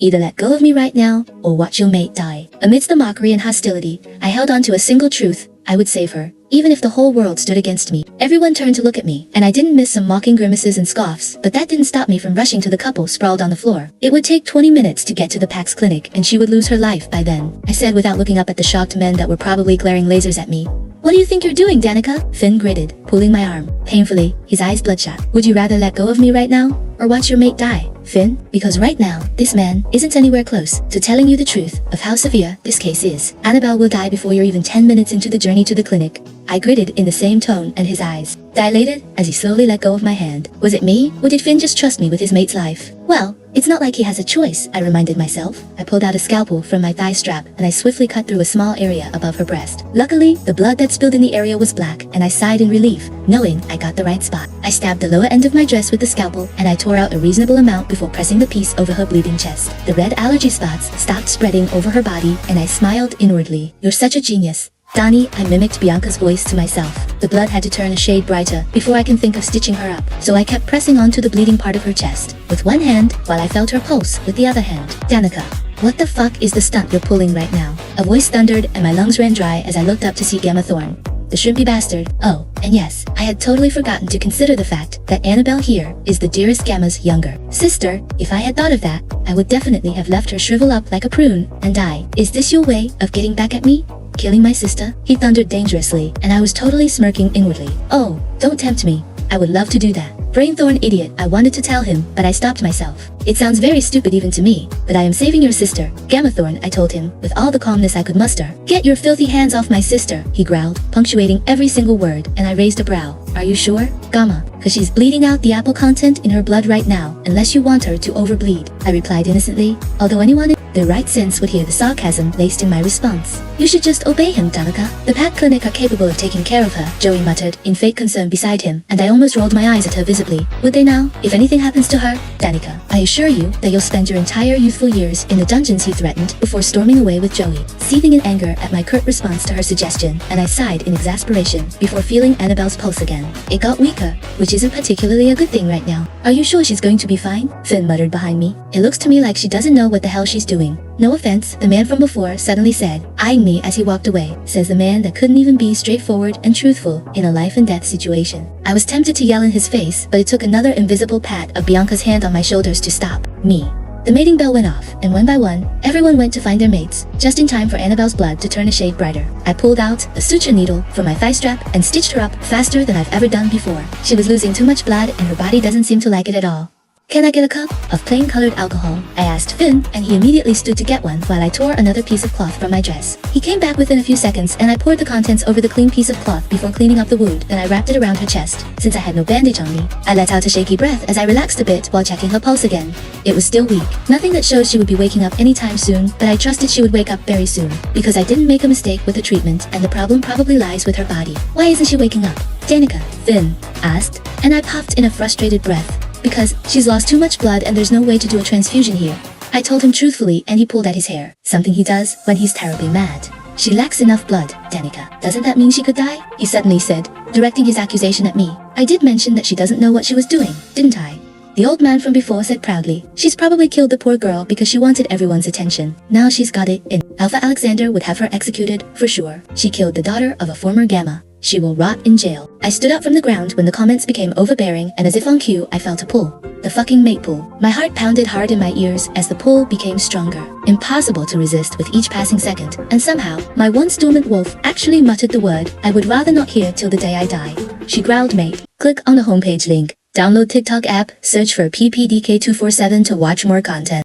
Either let go of me right now, or watch your mate die. Amidst the mockery and hostility, I held on to a single truth. I would save her, even if the whole world stood against me. Everyone turned to look at me, and I didn't miss some mocking grimaces and scoffs, but that didn't stop me from rushing to the couple sprawled on the floor. It would take 20 minutes to get to the PAX clinic, and she would lose her life by then, I said without looking up at the shocked men that were probably glaring lasers at me. What do you think you're doing, Danica? Finn gritted, pulling my arm. Painfully, his eyes bloodshot. Would you rather let go of me right now, or watch your mate die? Finn, because right now, this man isn't anywhere close to telling you the truth of how severe this case is. Annabelle will die before you're even 10 minutes into the journey to the clinic. I gritted in the same tone, and his eyes dilated as he slowly let go of my hand. Was it me, or did Finn just trust me with his mate's life? Well, it's not like he has a choice, I reminded myself. I pulled out a scalpel from my thigh strap, and I swiftly cut through a small area above her breast. Luckily, the blood that spilled in the area was black, and I sighed in relief, knowing I got the right spot. I stabbed the lower end of my dress with the scalpel, and I tore out a reasonable amount before pressing the piece over her bleeding chest. The red allergy spots stopped spreading over her body, and I smiled inwardly. You're such a genius, Donnie. I mimicked Bianca's voice to myself. The blood had to turn a shade brighter before I can think of stitching her up, so I kept pressing onto the bleeding part of her chest with one hand while I felt her pulse with the other hand. Danica, what the fuck is the stunt you're pulling right now? A voice thundered, and my lungs ran dry as I looked up to see Gamma Thorne. The shrimpy bastard. Oh, and yes, I had totally forgotten to consider the fact that Annabelle here is the dearest Gamma's younger sister. If I had thought of that, I would definitely have left her shrivel up like a prune and die. Is this your way of getting back at me? Killing my sister? He thundered dangerously, and I was totally smirking inwardly. Oh, don't tempt me. I would love to do that. Brainthorn idiot, I wanted to tell him, but I stopped myself. It sounds very stupid even to me, but I am saving your sister, Gammathorn, I told him, with all the calmness I could muster. Get your filthy hands off my sister, he growled, punctuating every single word, and I raised a brow. Are you sure? Gamma, cause she's bleeding out the apple content in her blood right now, unless you want her to overbleed, I replied innocently, although anyone in their right sense would hear the sarcasm laced in my response. You should just obey him, Danica. The PAC clinic are capable of taking care of her, Joey muttered, in fake concern beside him, and I almost rolled my eyes at her visibly. Would they now, if anything happens to her? Danica, I assure you that you'll spend your entire youthful years in the dungeons, he threatened, before storming away with Joey, seething in anger at my curt response to her suggestion, and I sighed in exasperation before feeling Annabelle's pulse again. It got weaker, which isn't particularly a good thing right now. Are you sure she's going to be fine? Finn muttered behind me. It looks to me like she doesn't know what the hell she's doing. No offense, the man from before suddenly said, eyeing me as he walked away. Says the man that couldn't even be straightforward and truthful in a life and death situation. I was tempted to yell in his face, but it took another invisible pat of Bianca's hand on my shoulders to stop me. The mating bell went off, and one by one, everyone went to find their mates, just in time for Annabelle's blood to turn a shade brighter. I pulled out a suture needle from my thigh strap and stitched her up faster than I've ever done before. She was losing too much blood, and her body doesn't seem to like it at all. Can I get a cup of plain colored alcohol? I asked Finn, and he immediately stood to get one while I tore another piece of cloth from my dress. He came back within a few seconds, and I poured the contents over the clean piece of cloth before cleaning up the wound. Then I wrapped it around her chest. Since I had no bandage on me, I let out a shaky breath as I relaxed a bit while checking her pulse again. It was still weak. Nothing that showed she would be waking up anytime soon, but I trusted she would wake up very soon, because I didn't make a mistake with the treatment, and the problem probably lies with her body. Why isn't she waking up? Danica, Finn asked, and I puffed in a frustrated breath. Because she's lost too much blood and there's no way to do a transfusion here, I told him truthfully, and he pulled at his hair. Something he does when he's terribly mad. She lacks enough blood, Danica. Doesn't that mean she could die? He suddenly said, directing his accusation at me. I did mention that she doesn't know what she was doing, didn't I? The old man from before said proudly, she's probably killed the poor girl because she wanted everyone's attention. Now she's got it in. Alpha Alexander would have her executed, for sure. She killed the daughter of a former Gamma. She will rot in jail. I stood up from the ground when the comments became overbearing, and as if on cue, I felt a pull. The fucking mate pull. My heart pounded hard in my ears as the pull became stronger. Impossible to resist with each passing second, and somehow, my once dormant wolf actually muttered the word I would rather not hear till the day I die. She growled, mate. Click on the homepage link. Download TikTok app, search for PPDK247 to watch more content.